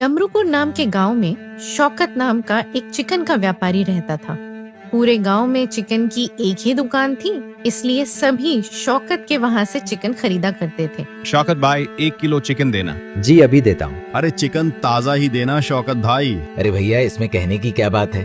तमरुपुर नाम के गांव में शौकत नाम का एक चिकन का व्यापारी रहता था। पूरे गांव में चिकन की एक ही दुकान थी, इसलिए सभी शौकत के वहां से चिकन खरीदा करते थे। शौकत भाई 1 किलो चिकन देना। जी अभी देता हूँ। अरे चिकन ताजा ही देना शौकत भाई। अरे भैया इसमें कहने की क्या बात है,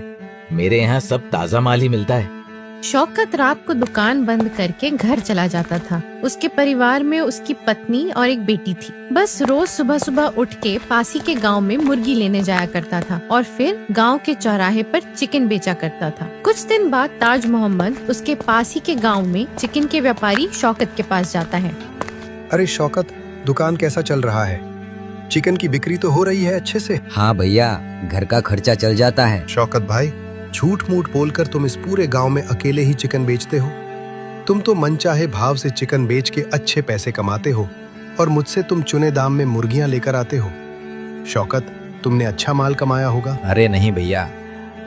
मेरे यहाँ सब ताजा माल ही मिलता है। शौकत रात को दुकान बंद करके घर चला जाता था। उसके परिवार में उसकी पत्नी और एक बेटी थी। बस रोज सुबह सुबह उठ के पास ही के गांव में मुर्गी लेने जाया करता था और फिर गांव के चौराहे पर चिकन बेचा करता था। कुछ दिन बाद ताज मोहम्मद उसके पास ही के गांव में चिकन के व्यापारी शौकत के पास जाता है। अरे शौकत, दुकान कैसा चल रहा है? चिकन की बिक्री तो हो रही है अच्छे से? हाँ भैया, घर का खर्चा चल जाता है। शौकत भाई, झूठ मूठ बोलकर तुम इस पूरे गांव में अकेले ही चिकन बेचते हो। तुम तो मनचाहे भाव से चिकन बेच के अच्छे पैसे कमाते हो और मुझसे तुम चुने दाम में मुर्गियां लेकर आते हो। शौकत, तुमने अच्छा माल कमाया होगा। अरे नहीं भैया,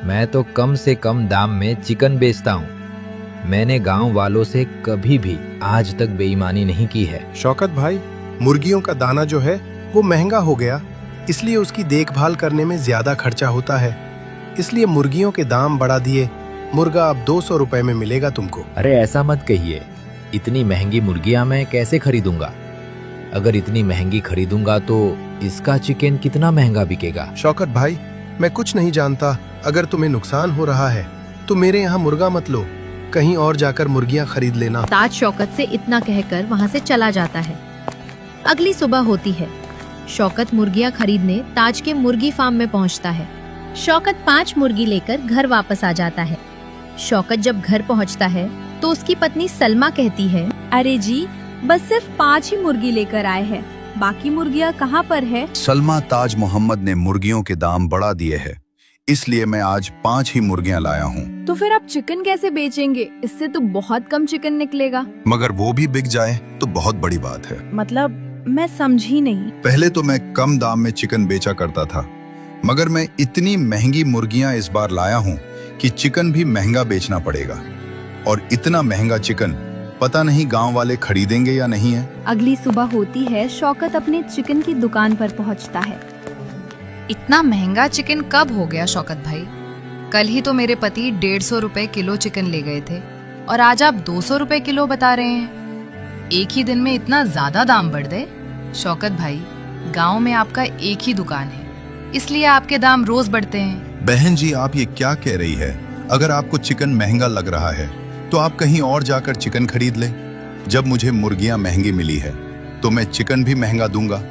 मैं तो कम से कम दाम में चिकन बेचता हूँ। मैंने गांव वालों से कभी भी आज तक बेईमानी नहीं की है। शौकत भाई, मुर्गियों का दाना जो है वो महंगा हो गया, इसलिए उसकी देखभाल करने में ज्यादा खर्चा होता है, इसलिए मुर्गियों के दाम बढ़ा दिए। मुर्गा अब 200 रुपए में मिलेगा तुमको। अरे ऐसा मत कहिए, इतनी महंगी मुर्गियां मैं कैसे खरीदूंगा? अगर इतनी महंगी खरीदूंगा तो इसका चिकन कितना महंगा बिकेगा? शौकत भाई, मैं कुछ नहीं जानता। अगर तुम्हें नुकसान हो रहा है तो मेरे यहाँ मुर्गा मत लो, कहीं और जाकर मुर्गियाँ खरीद लेना। ताज शौकत से इतना कहकर वहाँ से चला जाता है। अगली सुबह होती है। शौकत मुर्गियाँ खरीदने ताज के मुर्गी फार्म में पहुँचता है। शौकत 5 मुर्गी लेकर घर वापस आ जाता है। शौकत जब घर पहुंचता है तो उसकी पत्नी सलमा कहती है, अरे जी, बस सिर्फ 5 ही मुर्गी लेकर आए हैं, बाकी मुर्गियाँ कहाँ पर है? सलमा, ताज मोहम्मद ने मुर्गियों के दाम बढ़ा दिए हैं, इसलिए मैं आज 5 ही मुर्गियाँ लाया हूँ। तो फिर आप चिकन कैसे बेचेंगे? इससे तो बहुत कम चिकन निकलेगा। मगर वो भी बिक जाए तो बहुत बड़ी बात है। मतलब मैं समझी नहीं। पहले तो मैं कम दाम में चिकन बेचा करता था, मगर मैं इतनी महंगी मुर्गियां इस बार लाया हूं कि चिकन भी महंगा बेचना पड़ेगा। और इतना महंगा चिकन पता नहीं गांव वाले खरीदेंगे या नहीं है। अगली सुबह होती है। शौकत अपने चिकन की दुकान पर पहुंचता है। इतना महंगा चिकन कब हो गया शौकत भाई? कल ही तो मेरे पति 150 रुपए किलो चिकन ले गए थे और आज आप 200 रुपए किलो बता रहे हैं। एक ही दिन में इतना ज्यादा दाम बढ़ गए? शौकत भाई, गाँव में आपका एक ही दुकान है, इसलिए आपके दाम रोज बढ़ते हैं। बहन जी, आप ये क्या कह रही है? अगर आपको चिकन महंगा लग रहा है तो आप कहीं और जाकर चिकन खरीद ले। जब मुझे मुर्गियां महंगी मिली है तो मैं चिकन भी महंगा दूंगा।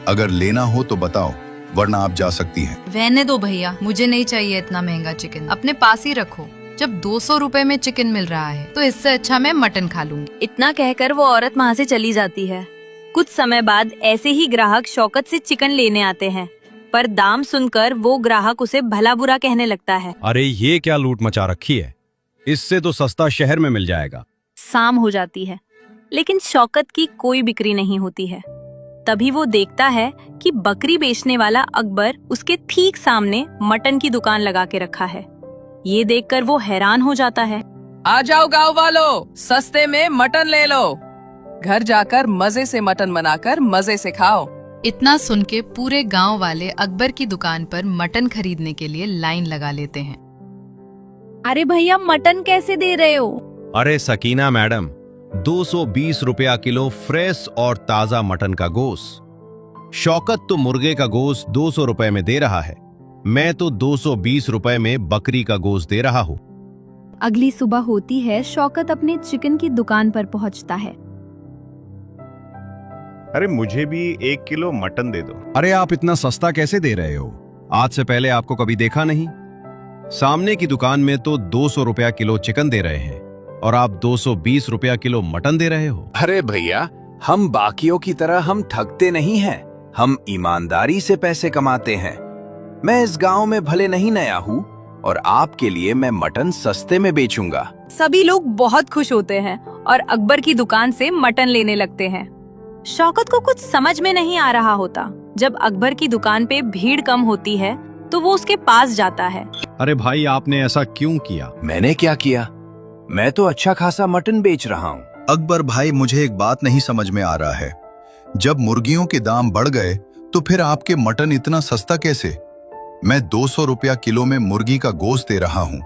अगर लेना हो तो बताओ, वरना आप जा सकती हैं। रहने दो भैया, मुझे नहीं चाहिए इतना महंगा चिकन, अपने पास ही रखो। जब 200 रुपए में चिकन मिल रहा है तो इससे अच्छा मैं मटन खा लूंगी। इतना कहकर वो औरत वहाँ से चली जाती है। कुछ समय बाद ऐसे ही ग्राहक शौकत से चिकन लेने आते हैं, पर दाम सुनकर वो ग्राहक उसे भला बुरा कहने लगता है। अरे ये क्या लूट मचा रखी है, इससे तो सस्ता शहर में मिल जाएगा। शाम हो जाती है, लेकिन शौकत की कोई बिक्री नहीं होती है। तभी वो देखता है कि बकरी बेचने वाला अकबर उसके ठीक सामने मटन की दुकान लगा के रखा है। ये देखकर वो हैरान हो जाता है। आ जाओ गाँव वालों, सस्ते में मटन ले लो। घर जाकर मजे से मटन बनाकर मजे से खाओ। इतना सुन के पूरे गांव वाले अकबर की दुकान पर मटन खरीदने के लिए लाइन लगा लेते हैं। अरे भैया, मटन कैसे दे रहे हो? अरे सकीना मैडम, 220 रुपया किलो फ्रेश और ताजा मटन का गोश्त। शौकत तो मुर्गे का गोश्त 200 रुपए में दे रहा है, मैं तो 220 रुपए में बकरी का गोश्त दे रहा हूँ। अगली सुबह होती है। शौकत अपने चिकन की दुकान पर पहुंचता है। अरे मुझे भी 1 किलो मटन दे दो। अरे आप इतना सस्ता कैसे दे रहे हो? आज से पहले आपको कभी देखा नहीं। सामने की दुकान में तो 200 रुपया किलो चिकन दे रहे हैं और आप 220 रुपया किलो मटन दे रहे हो। अरे भैया, हम बाकियों की तरह हम ठगते नहीं हैं, हम ईमानदारी से पैसे कमाते हैं। मैं इस गांव में भले नहीं नया हूँ और आपके लिए मैं मटन सस्ते में बेचूंगा। सभी लोग बहुत खुश होते हैं और अकबर की दुकान से मटन लेने लगते हैं। शौकत को कुछ समझ में नहीं आ रहा होता। जब अकबर की दुकान पे भीड़ कम होती है तो वो उसके पास जाता है। अरे भाई, आपने ऐसा क्यों किया? मैंने क्या किया? मैं तो अच्छा खासा मटन बेच रहा हूँ। अकबर भाई, मुझे एक बात नहीं समझ में आ रहा है। जब मुर्गियों के दाम बढ़ गए तो फिर आपके मटन इतना सस्ता कैसे? मैं 200 रुपया किलो में मुर्गी का गोश्त दे रहा हूं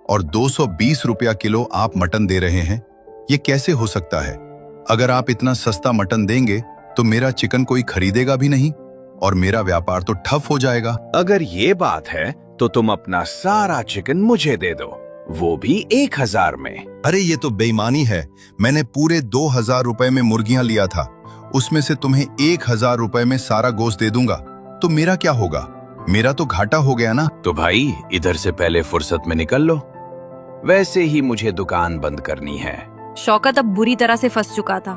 और 220 रुपया किलो आप मटन दे रहे हैं। ये कैसे हो सकता है? अगर आप इतना सस्ता मटन देंगे तो मेरा चिकन कोई खरीदेगा भी नहीं और मेरा व्यापार तो ठप हो जाएगा। अगर ये बात है तो तुम अपना सारा चिकन मुझे दे दो, वो भी 1000 में। अरे ये तो बेईमानी है। मैंने पूरे 2000 रुपए में मुर्गियां लिया था, उसमें से तुम्हें 1000 रुपए में सारा गोश्त दे दूंगा, तो मेरा क्या होगा? मेरा तो घाटा हो गया ना। तो भाई इधर से पहले फुर्सत में निकल लो, वैसे ही मुझे दुकान बंद करनी है। शौकत अब बुरी तरह से फंस चुका था।